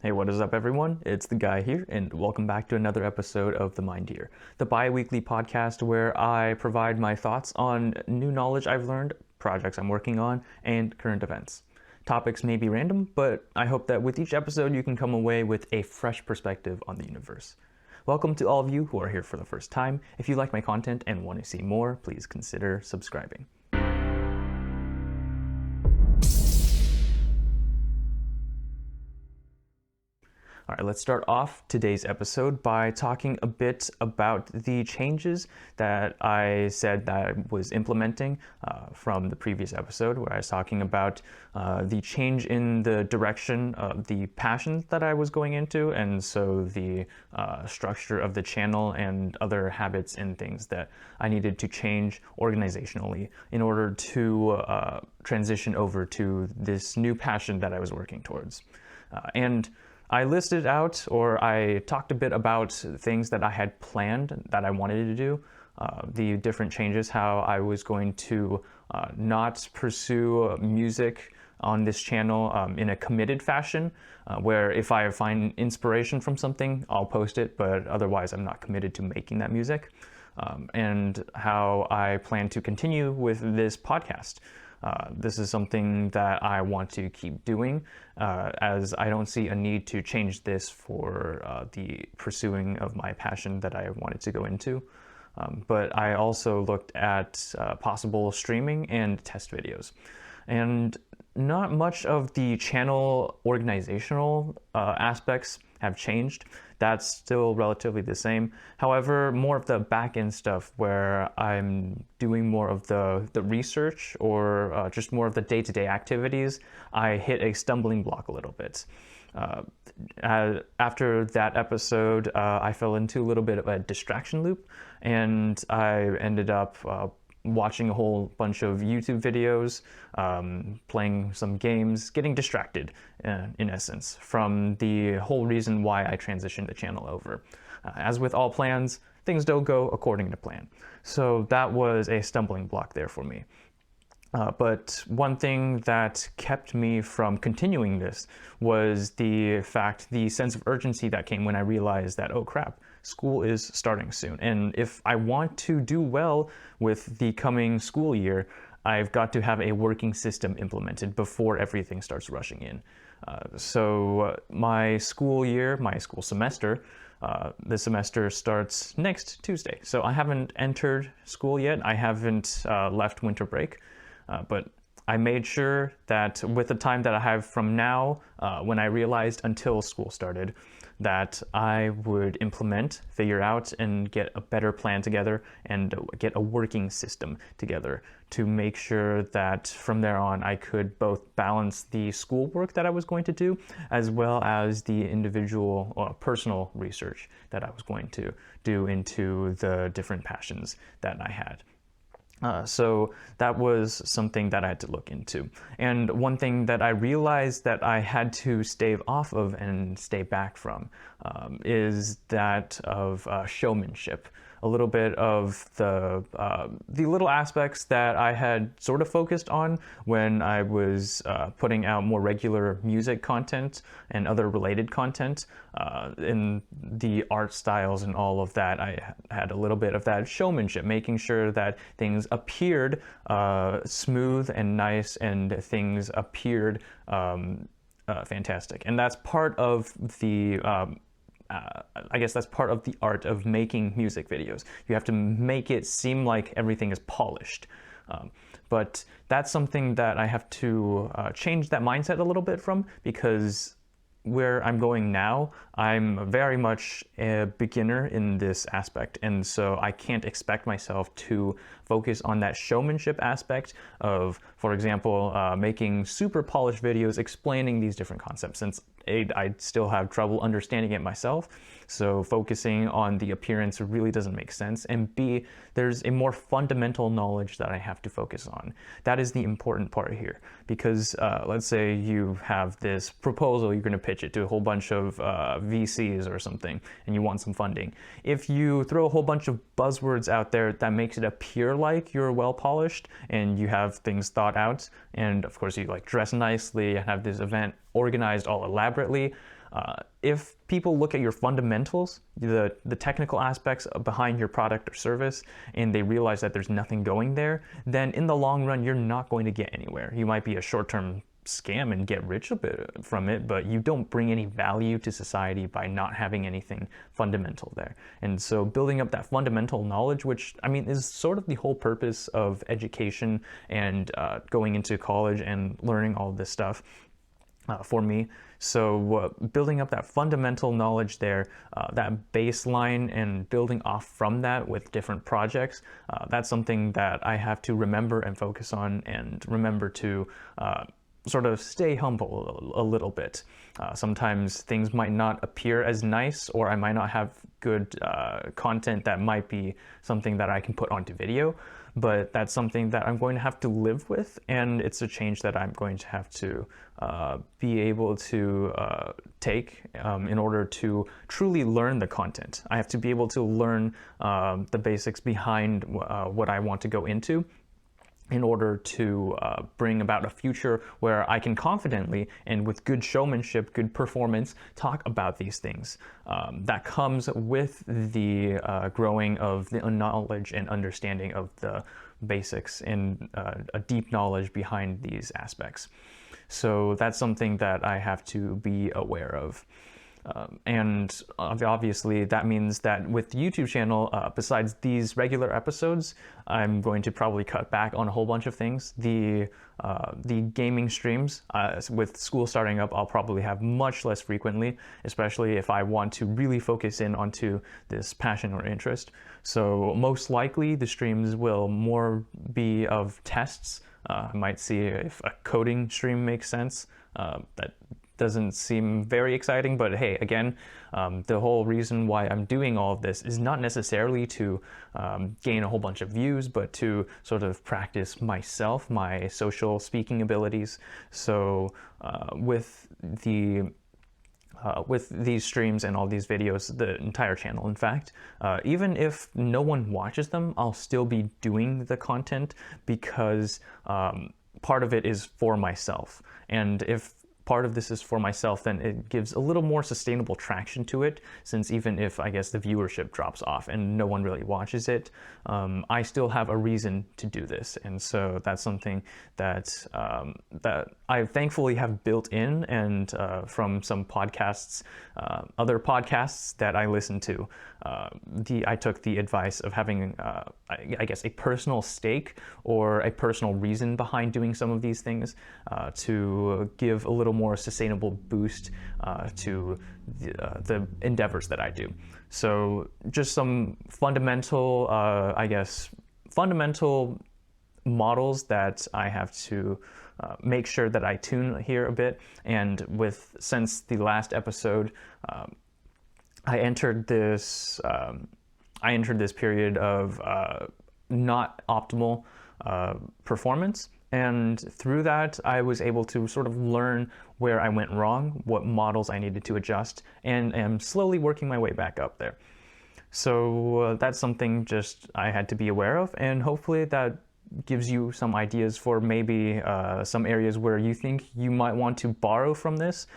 Hey, what is up, everyone? It's the guy here, and welcome back to another episode of Themindhere, the bi-weekly podcast where I provide my thoughts on new knowledge I've learned, projects I'm working on, and current events. Topics may be random, but I hope that with each episode you can come away with a fresh perspective on the universe. Welcome to all of you who are here for the first time. If you like my content and want to see more, please consider subscribing. All right, let's start off today's episode by talking a bit about the changes that I said that I was implementing from the previous episode, where I was talking about the change in the direction of the passions that I was going into, and so the structure of the channel and other habits and things that I needed to change organizationally in order to transition over to this new passion that I was working towards. And I listed out, or I talked a bit about things that I had planned that I wanted to do, the different changes, how I was going to not pursue music on this channel in a committed fashion, where if I find inspiration from something, I'll post it, but otherwise I'm not committed to making that music, and how I plan to continue with this podcast. This is something that I want to keep doing, as I don't see a need to change this for the pursuing of my passion that I wanted to go into. But I also looked at possible streaming and test videos. And not much of the channel organizational aspects have changed. That's still relatively the same. However, more of the back-end stuff where I'm doing more of the research or just more of the day-to-day activities, I hit a stumbling block a little bit. After that episode, I fell into a little bit of a distraction loop, and I ended up watching a whole bunch of YouTube videos, playing some games, getting distracted, in essence, from the whole reason why I transitioned the channel over. As with all plans, things don't go according to plan. So that was a stumbling block there for me. But one thing that kept me from continuing this was the sense of urgency that came when I realized that, oh crap, school is starting soon. And if I want to do well with the coming school year, I've got to have a working system implemented before everything starts rushing in. So my school year, my school semester, the semester starts next Tuesday. So I haven't entered school yet. I haven't left winter break. But I made sure that with the time that I have from now, when I realized until school started, that I would implement, figure out, and get a better plan together and get a working system together to make sure that from there on I could both balance the schoolwork that I was going to do as well as the individual or personal research that I was going to do into the different passions that I had. So that was something that I had to look into. And one thing that I realized that I had to stave off of and stay back from is that of showmanship. A little bit of the little aspects that I had sort of focused on when I was putting out more regular music content and other related content in the art styles and all of that. I had a little bit of that showmanship, making sure that things appeared smooth and nice and things appeared fantastic. And that's part of the I guess that's part of the art of making music videos. You have to make it seem like everything is polished. But that's something that I have to change that mindset a little bit from, because where I'm going now, I'm very much a beginner in this aspect, and so I can't expect myself to focus on that showmanship aspect of, for example, making super polished videos explaining these different concepts, since A, I still have trouble understanding it myself, so focusing on the appearance really doesn't make sense, and B, there's a more fundamental knowledge that I have to focus on. That is the important part here, because let's say you have this proposal, you're going to pitch it to a whole bunch of VCs or something, and you want some funding. If you throw a whole bunch of buzzwords out there that makes it appear like you're well polished and you have things thought out, and of course you like dress nicely and have this event organized all elaborately, If people look at your fundamentals, the technical aspects behind your product or service, and they realize that there's nothing going there, then in the long run, you're not going to get anywhere. You might be a short-term scam and get rich a bit from it, but you don't bring any value to society by not having anything fundamental there. And so building up that fundamental knowledge, which I mean is sort of the whole purpose of education and going into college and learning all this stuff for me. So building up that fundamental knowledge there, that baseline, and building off from that with different projects, that's something that I have to remember and focus on, and remember to sort of stay humble a little bit. Sometimes things might not appear as nice, or I might not have good content that might be something that I can put onto video, but that's something that I'm going to have to live with, and it's a change that I'm going to have to be able to take in order to truly learn the content. I have to be able to learn the basics behind what I want to go into, in order to bring about a future where I can confidently and with good showmanship, good performance, talk about these things. That comes with the growing of the knowledge and understanding of the basics, and a deep knowledge behind these aspects. So that's something that I have to be aware of. And obviously that means that with the YouTube channel, besides these regular episodes, I'm going to probably cut back on a whole bunch of things. The gaming streams, with school starting up, I'll probably have much less frequently, especially if I want to really focus in onto this passion or interest. So most likely the streams will more be of tests. I might see if a coding stream makes sense. That doesn't seem very exciting, but hey, again, the whole reason why I'm doing all of this is not necessarily to gain a whole bunch of views, but to sort of practice myself, my social speaking abilities. So with these streams and all these videos, the entire channel, in fact, even if no one watches them, I'll still be doing the content, because part of it is for myself. And if part of this is for myself, then it gives a little more sustainable traction to it, since even if, I guess, the viewership drops off and no one really watches it, I still have a reason to do this. And so that's something that that I thankfully have built in, and from some podcasts, other podcasts that I listen to, I took the advice of having, I guess, a personal stake or a personal reason behind doing some of these things, to give a little more sustainable boost to the endeavors that I do. So just some fundamental, I guess, fundamental models that I have to make sure that I tune here a bit. And since the last episode, I entered this period of not optimal performance. And through that, I was able to sort of learn where I went wrong, what models I needed to adjust, and am slowly working my way back up there. So that's something just I had to be aware of, and hopefully that gives you some ideas for maybe some areas where you think you might want to borrow from this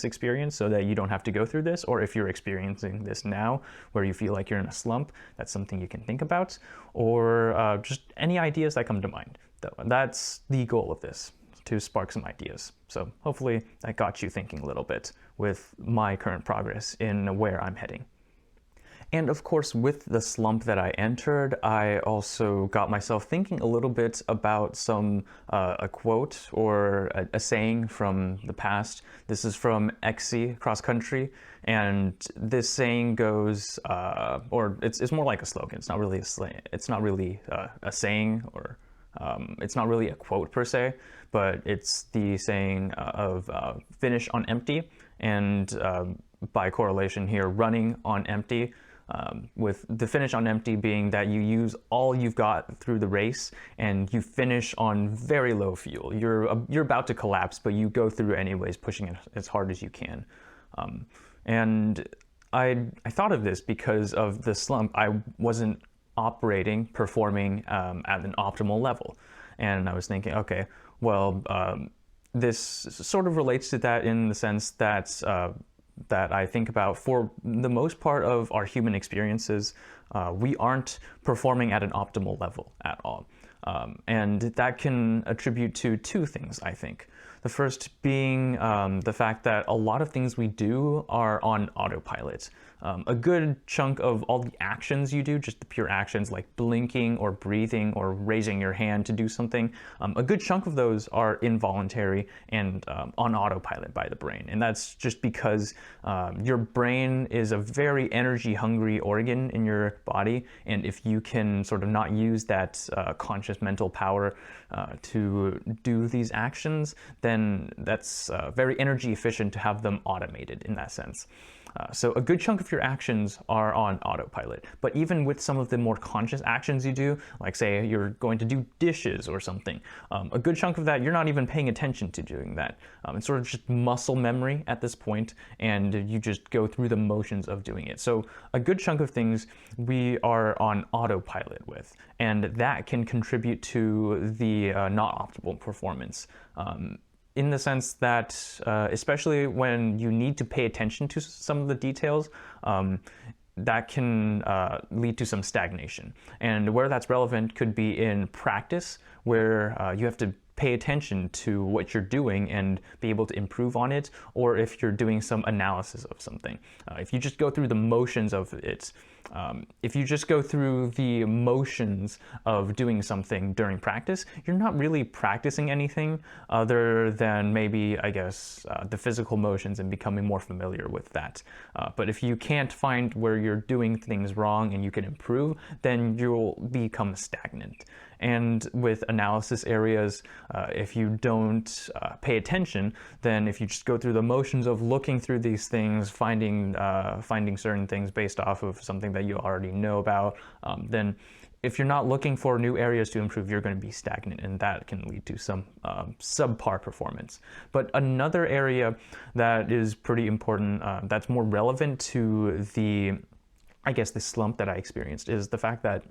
experience, so that you don't have to go through this. Or if you're experiencing this now where you feel like you're in a slump, that's something you can think about, or just any ideas that come to mind. That's the goal of this, to spark some ideas. So hopefully that got you thinking a little bit with my current progress in where I'm heading. And of course, with the slump that I entered, I also got myself thinking a little bit about a quote or a saying from the past. This is from XC, Cross Country, and this saying goes, or it's more like a slogan. It's not really a saying, or it's not really a quote per se, but it's the saying of finish on empty, and by correlation here, running on empty. With the finish on empty being that you use all you've got through the race, and you finish on very low fuel. You're about to collapse, but you go through anyways, pushing it as hard as you can. And I thought of this because of the slump. I wasn't performing at an optimal level, and I was thinking, okay, well, this sort of relates to that in the sense that that I think about, for the most part of our human experiences, we aren't performing at an optimal level at all. And that can attribute to two things, I think. The first being the fact that a lot of things we do are on autopilot. A good chunk of all the actions you do, just the pure actions like blinking or breathing or raising your hand to do something, a good chunk of those are involuntary and on autopilot by the brain. And that's just because your brain is a very energy-hungry organ in your body, and if you can sort of not use that conscious mental power to do these actions, then that's very energy efficient to have them automated in that sense. So a good chunk of your actions are on autopilot. But even with some of the more conscious actions you do, like say you're going to do dishes or something, a good chunk of that you're not even paying attention to doing that. It's sort of just muscle memory at this point, and you just go through the motions of doing it. So a good chunk of things we are on autopilot with, and that can contribute to the not optimal performance. In the sense that, especially when you need to pay attention to some of the details, that can lead to some stagnation. And where that's relevant could be in practice, where you have to pay attention to what you're doing and be able to improve on it, or if you're doing some analysis of something. If you just go through the motions of it, if you just go through the motions of doing something during practice, you're not really practicing anything other than maybe, I guess, the physical motions and becoming more familiar with that. But if you can't find where you're doing things wrong and you can improve, then you'll become stagnant. And with analysis areas, if you don't pay attention, then if you just go through the motions of looking through these things, finding certain things based off of something that you already know about, then if you're not looking for new areas to improve, you're going to be stagnant, and that can lead to some subpar performance. But another area that is pretty important, that's more relevant to the slump that I experienced, is the fact that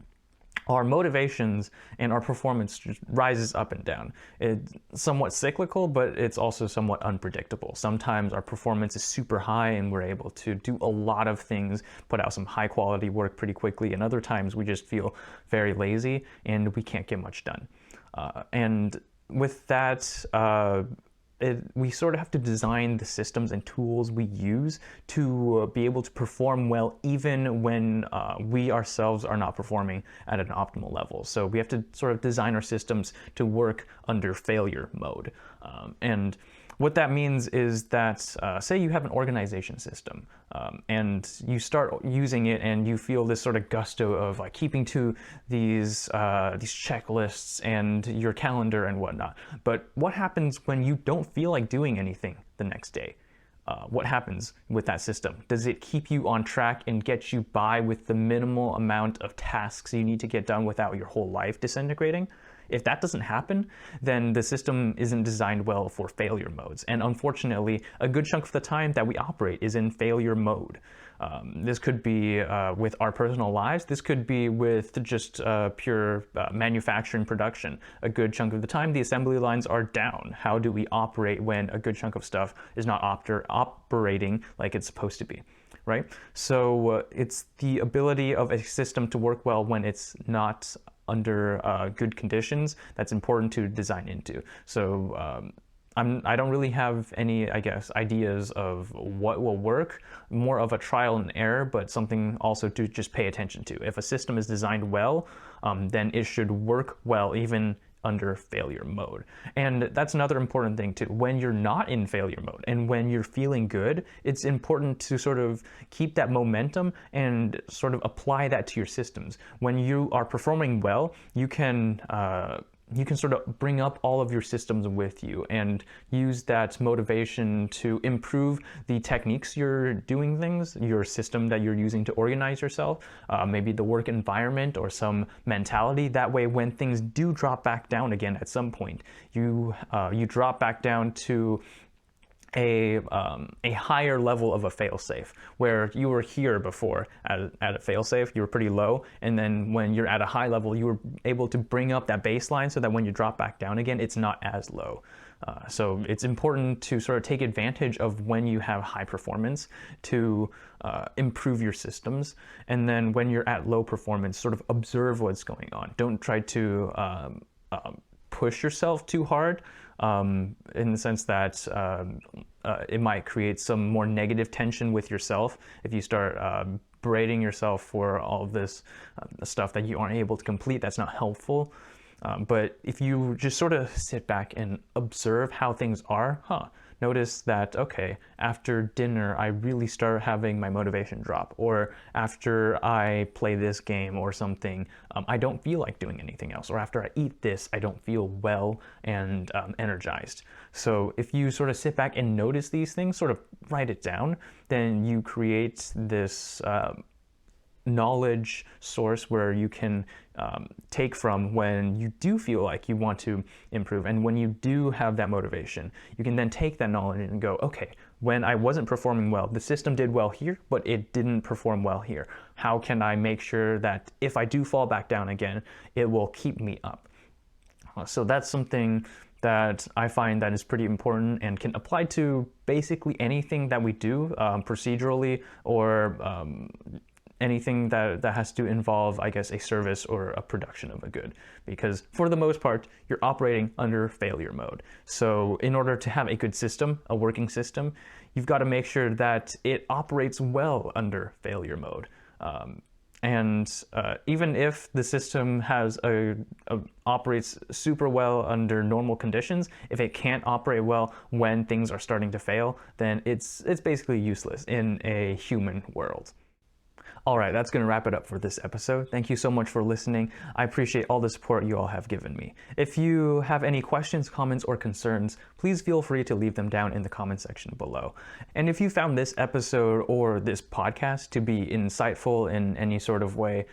our motivations and our performance just rises up and down. It's somewhat cyclical, but it's also somewhat unpredictable. Sometimes our performance is super high and we're able to do a lot of things, put out some high quality work pretty quickly, and other times we just feel very lazy and we can't get much done. And with that, we sort of have to design the systems and tools we use to be able to perform well even when we ourselves are not performing at an optimal level. So we have to sort of design our systems to work under failure mode. And what that means is that, say you have an organization system, and you start using it and you feel this sort of gusto of like keeping to these checklists and your calendar and whatnot. But what happens when you don't feel like doing anything the next day? What happens with that system? Does it keep you on track and get you by with the minimal amount of tasks you need to get done without your whole life disintegrating? If that doesn't happen, then the system isn't designed well for failure modes. And unfortunately, a good chunk of the time that we operate is in failure mode. This could be with our personal lives. This could be with just pure manufacturing production. A good chunk of the time, the assembly lines are down. How do we operate when a good chunk of stuff is not operating like it's supposed to be? Right? So it's the ability of a system to work well when it's not under good conditions that's important to design into. So I don't really have any, I guess, ideas of what will work, more of a trial and error, but something also to just pay attention to. If a system is designed well, then it should work well even under failure mode. And that's another important thing too. When you're not in failure mode and when you're feeling good, it's important to sort of keep that momentum and sort of apply that to your systems. When you are performing well, you can sort of bring up all of your systems with you and use that motivation to improve the techniques you're doing things, your system that you're using to organize yourself, maybe the work environment or some mentality. That way, when things do drop back down again at some point, you drop back down to a higher level of a failsafe, where you were here before at a failsafe, you were pretty low, and then when you're at a high level, you were able to bring up that baseline so that when you drop back down again, it's not as low. So it's important to sort of take advantage of when you have high performance to improve your systems. And then when you're at low performance, sort of observe what's going on. Don't try to push yourself too hard, in the sense that it might create some more negative tension with yourself if you start berating yourself for all of this stuff that you aren't able to complete. That's not helpful. But if you just sort of sit back and observe how things are, notice that, okay, after dinner, I really start having my motivation drop, or after I play this game or something, I don't feel like doing anything else, or after I eat this, I don't feel well and energized. So if you sort of sit back and notice these things, sort of write it down, then you create this knowledge source where you can take from when you do feel like you want to improve. And when you do have that motivation, you can then take that knowledge and go, okay, when I wasn't performing well, the system did well here, but it didn't perform well here. How can I make sure that if I do fall back down again, it will keep me up? So that's something that I find that is pretty important and can apply to basically anything that we do procedurally, or anything that has to involve, I guess, a service or a production of a good, because for the most part, you're operating under failure mode. So in order to have a good system, a working system, you've got to make sure that it operates well under failure mode. Even if the system has operates super well under normal conditions, if it can't operate well when things are starting to fail, then it's basically useless in a human world. All right, that's going to wrap it up for this episode. Thank you so much for listening. I appreciate all the support you all have given me. If you have any questions, comments, or concerns, please feel free to leave them down in the comment section below. And if you found this episode or this podcast to be insightful in any sort of way,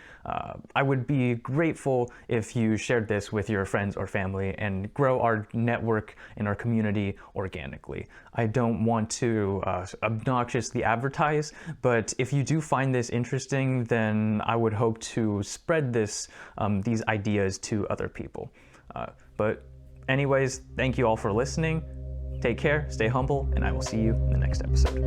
I would be grateful if you shared this with your friends or family and grow our network and our community organically. I don't want to obnoxiously advertise, but if you do find this interesting, then I would hope to spread these ideas to other people. But anyways, thank you all for listening. Take care, stay humble, and I will see you in the next episode.